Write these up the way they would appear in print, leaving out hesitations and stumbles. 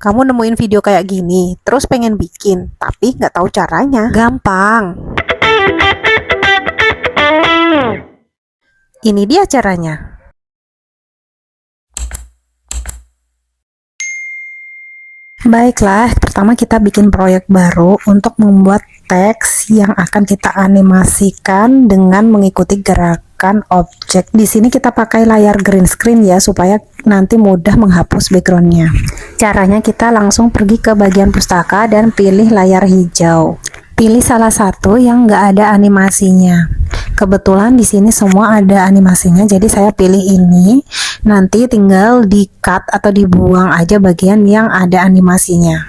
Kamu nemuin video kayak gini, terus pengen bikin, tapi nggak tahu caranya? Gampang. Ini dia caranya. Baiklah, pertama kita bikin proyek baru untuk membuat teks yang akan kita animasikan dengan mengikuti gerakan objek. Di sini kita pakai layar green screen ya, supaya nanti mudah menghapus backgroundnya. Caranya kita langsung pergi ke bagian pustaka dan pilih layar hijau. Pilih salah satu yang nggak ada animasinya. Kebetulan di sini semua ada animasinya, jadi saya pilih ini. Nanti tinggal di cut atau dibuang aja bagian yang ada animasinya.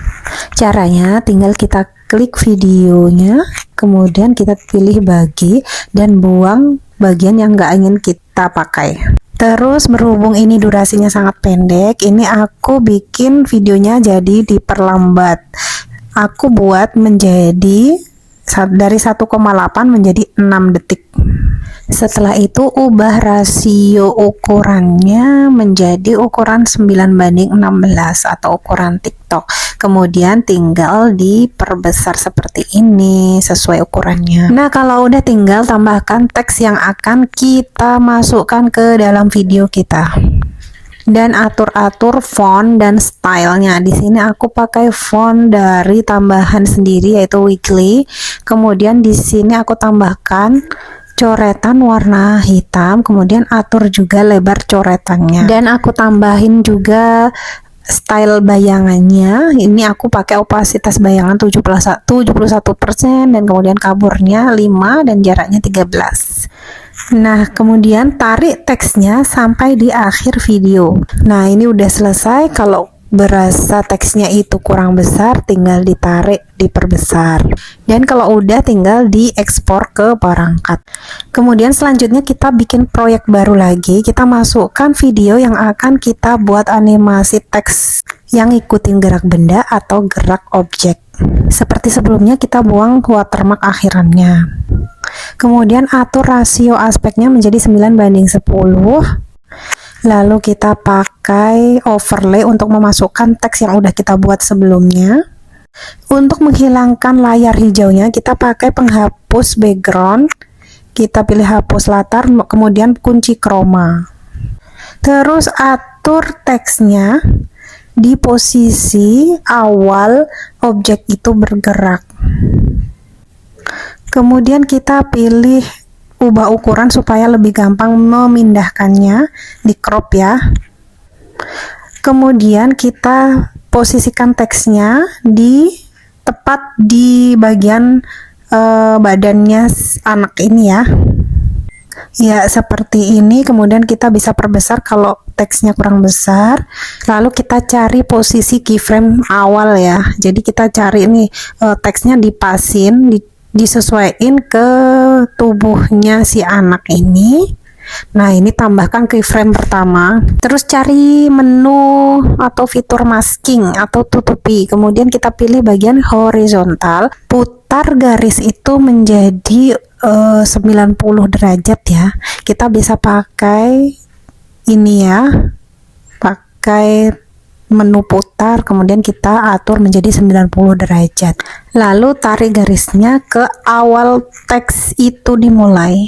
Caranya tinggal kita klik videonya, kemudian kita pilih bagi dan buang bagian yang nggak ingin kita pakai. Terus berhubung ini durasinya sangat pendek, ini aku bikin videonya jadi diperlambat. Aku buat menjadi dari 1,8 menjadi 6 detik. Setelah itu ubah rasio ukurannya menjadi ukuran 9:16 atau ukuran TikTok. Kemudian tinggal diperbesar seperti ini sesuai ukurannya. Nah, kalau udah tinggal tambahkan teks yang akan kita masukkan ke dalam video kita. Dan atur-atur font dan stylenya. Di sini aku pakai font dari tambahan sendiri yaitu Weekly. Kemudian di sini aku tambahkan coretan warna hitam, kemudian atur juga lebar coretannya. Dan aku tambahin juga style bayangannya. Ini aku pakai opasitas bayangan 71% dan kemudian kaburnya 5 dan jaraknya 13. Nah, kemudian tarik teksnya sampai di akhir video. Nah, ini udah selesai. Kalau berasa teksnya itu kurang besar, tinggal ditarik, diperbesar. Dan kalau udah, tinggal diekspor ke perangkat. Kemudian selanjutnya kita bikin proyek baru lagi. Kita masukkan video yang akan kita buat animasi teks yang ikutin gerak benda atau gerak objek. Seperti sebelumnya, kita buang watermark akhirannya. Kemudian atur rasio aspeknya menjadi 9:10. Lalu kita pakai overlay untuk memasukkan teks yang udah kita buat sebelumnya. Untuk menghilangkan layar hijaunya, kita pakai penghapus background. Kita pilih hapus latar, kemudian kunci chroma. Terus atur teksnya di posisi awal objek itu bergerak. Kemudian kita pilih ubah ukuran supaya lebih gampang memindahkannya, di crop ya. Kemudian kita posisikan teksnya di tepat di bagian badannya anak ini ya. Ya, seperti ini. Kemudian kita bisa perbesar kalau teksnya kurang besar. Lalu kita cari posisi keyframe awal ya. Jadi kita cari ini teksnya dipasin, disesuaikan ke tubuhnya si anak ini. Nah, ini tambahkan keyframe pertama. Terus cari menu atau fitur masking atau tutupi. Kemudian kita pilih bagian horizontal. Putar garis itu menjadi 90 derajat ya. Kita bisa pakai ini ya. Pakai menu putar, kemudian kita atur menjadi 90 derajat. Lalu tarik garisnya ke awal teks itu dimulai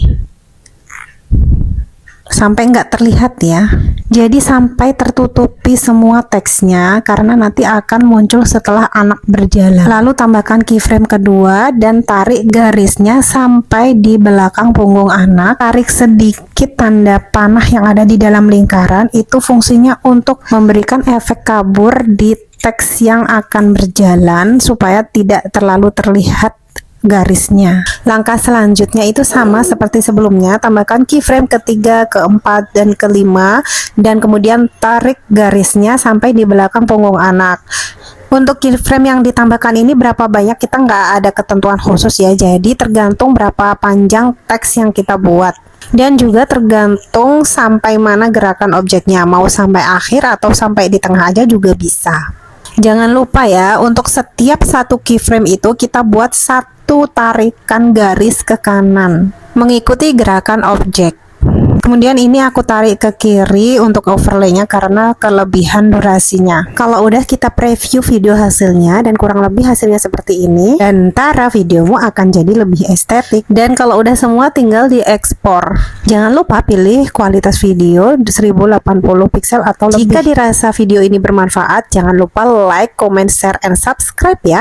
sampai nggak terlihat ya. Jadi sampai tertutupi semua teksnya, karena nanti akan muncul setelah anak berjalan. Lalu tambahkan keyframe kedua dan tarik garisnya sampai di belakang punggung anak. Tarik sedikit tanda panah yang ada di dalam lingkaran. Itu fungsinya untuk memberikan efek kabur di teks yang akan berjalan supaya tidak terlalu terlihat garisnya. Langkah selanjutnya itu sama seperti sebelumnya, tambahkan keyframe ketiga, keempat, dan kelima, dan kemudian tarik garisnya sampai di belakang punggung anak. Untuk keyframe yang ditambahkan ini berapa banyak kita nggak ada ketentuan khusus ya, jadi tergantung berapa panjang teks yang kita buat. Dan juga tergantung sampai mana gerakan objeknya, mau sampai akhir atau sampai di tengah aja juga bisa. Jangan lupa ya, untuk setiap satu keyframe itu kita buat satu tarikan garis ke kanan mengikuti gerakan objek. Kemudian ini aku tarik ke kiri untuk overlaynya karena kelebihan durasinya. Kalau udah kita preview video hasilnya dan kurang lebih hasilnya seperti ini, dan ntar videomu akan jadi lebih estetik. Dan kalau udah semua tinggal diekspor. Jangan lupa pilih kualitas video 1080 pixel atau lebih. Jika dirasa video ini bermanfaat, jangan lupa like, comment, share, and subscribe ya.